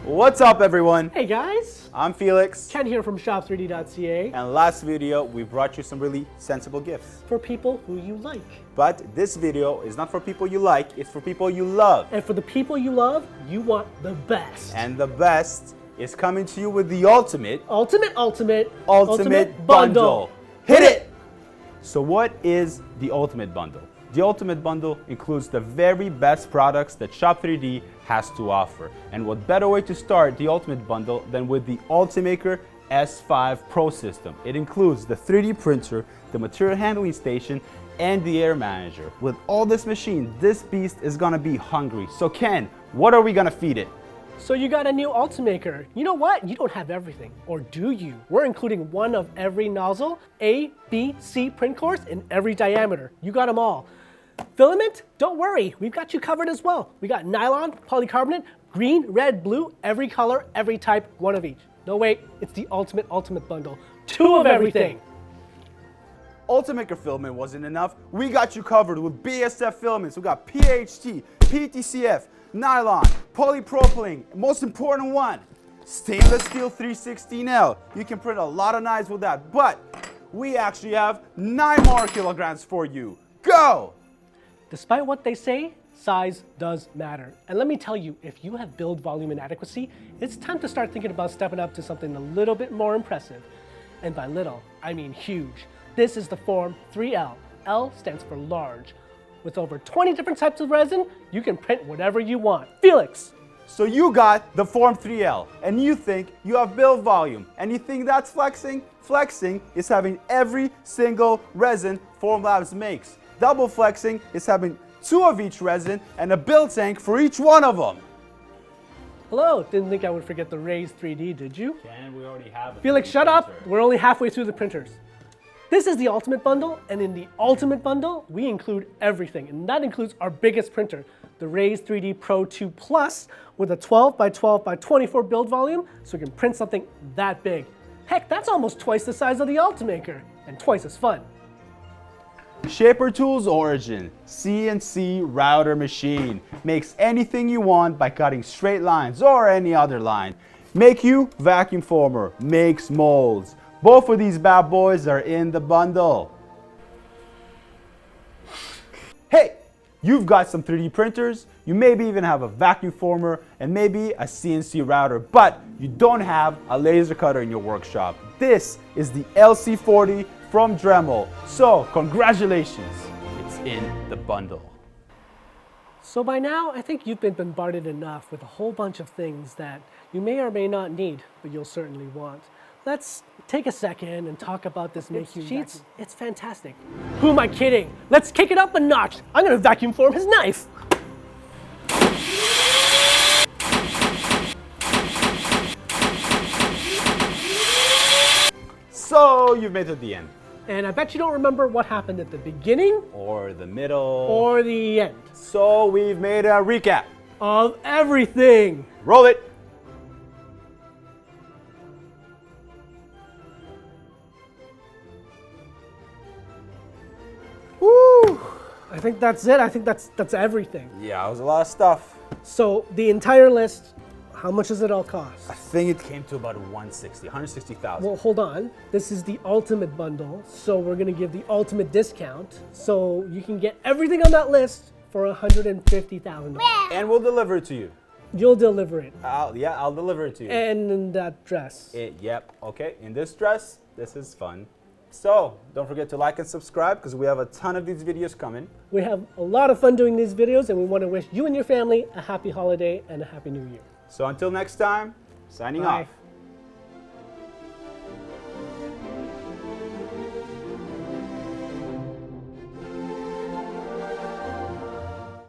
What's up, everyone? Hey guys! I'm Felix. Ken here from Shop3D.ca. And last video, we brought you some really sensible gifts. For people who you like. But this video is not for people you like, it's for people you love. And for the people you love, you want the best. And the best is coming to you with the ultimate bundle. Hit it! So what is the ultimate bundle? The ultimate bundle includes the very best products that Shop3D has to offer. And what better way to start the ultimate bundle than with the Ultimaker S5 Pro system. It includes the 3D printer, the material handling station, and the air manager. With all this machine, this beast is gonna be hungry. So Ken, what are we gonna feed it? So you got a new Ultimaker. You know what? You don't have everything, or do you? We're including one of every nozzle, A, B, C print cores in every diameter. You got them all. Filament? Don't worry, we've got you covered as well. We got nylon, polycarbonate, green, red, blue, every color, every type, one of each. No wait, it's the ultimate bundle. Two of everything. Ultimaker filament wasn't enough. We got you covered with BSF filaments. We got PHT, PTCF, nylon, polypropylene, most important one, stainless steel 316L. You can print a lot of knives with that, but we actually have 9 more kilograms for you. Go! Despite what they say, size does matter. And let me tell you, if you have build volume inadequacy, it's time to start thinking about stepping up to something a little bit more impressive. And by little, I mean huge. This is the Form 3L. L stands for large. With over 20 different types of resin, you can print whatever you want. Felix! So you got the Form 3L, and you think you have build volume, and you think that's flexing? Flexing is having every single resin Formlabs makes. Double flexing is having 2 of each resin and a build tank for each one of them. Hello, didn't think I would forget the Raise 3D, did you? Ken, we already have a Felix, 3D shut up! printer. We're only halfway through the printers. This is the Ultimate Bundle, and in the Ultimate Bundle, we include everything, and that includes our biggest printer, the Raise 3D Pro 2 Plus, with a 12 by 12 by 24 build volume, so we can print something that big. Heck, that's almost twice the size of the Ultimaker, and twice as fun. Shaper Tools Origin CNC router machine makes anything you want by cutting straight lines or any other line. Make you vacuum former, makes molds. Both of these bad boys are in the bundle. Hey, you've got some 3D printers, you maybe even have a vacuum former and maybe a CNC router, but you don't have a laser cutter in your workshop. This is the LC40 from Dremel. So congratulations, it's in the bundle. So by now, I think you've been bombarded enough with a whole bunch of things that you may or may not need, but you'll certainly want. Let's take a second and talk about this Make-You Sheets. It's fantastic. Who am I kidding? Let's kick it up a notch. I'm gonna vacuum form his knife. So you've made it to the end. And I bet you don't remember what happened at the beginning Or the middle. or the end So we've made a recap. of everything. Roll it. Woo! I think that's it. I think that's everything. Yeah, it was a lot of stuff. So the entire list, how much does it all cost? I think it came to about 160,000. Well, hold on. This is the ultimate bundle, so we're gonna give the ultimate discount. So you can get everything on that list for $150,000. And we'll deliver it to you. You'll deliver it. I'll deliver it to you. And in that dress. Yep, okay. In this dress, this is fun. So, don't forget to like and subscribe because we have a ton of these videos coming. We have a lot of fun doing these videos, and we want to wish you and your family a happy holiday and a happy new year. So until next time, signing Bye. off.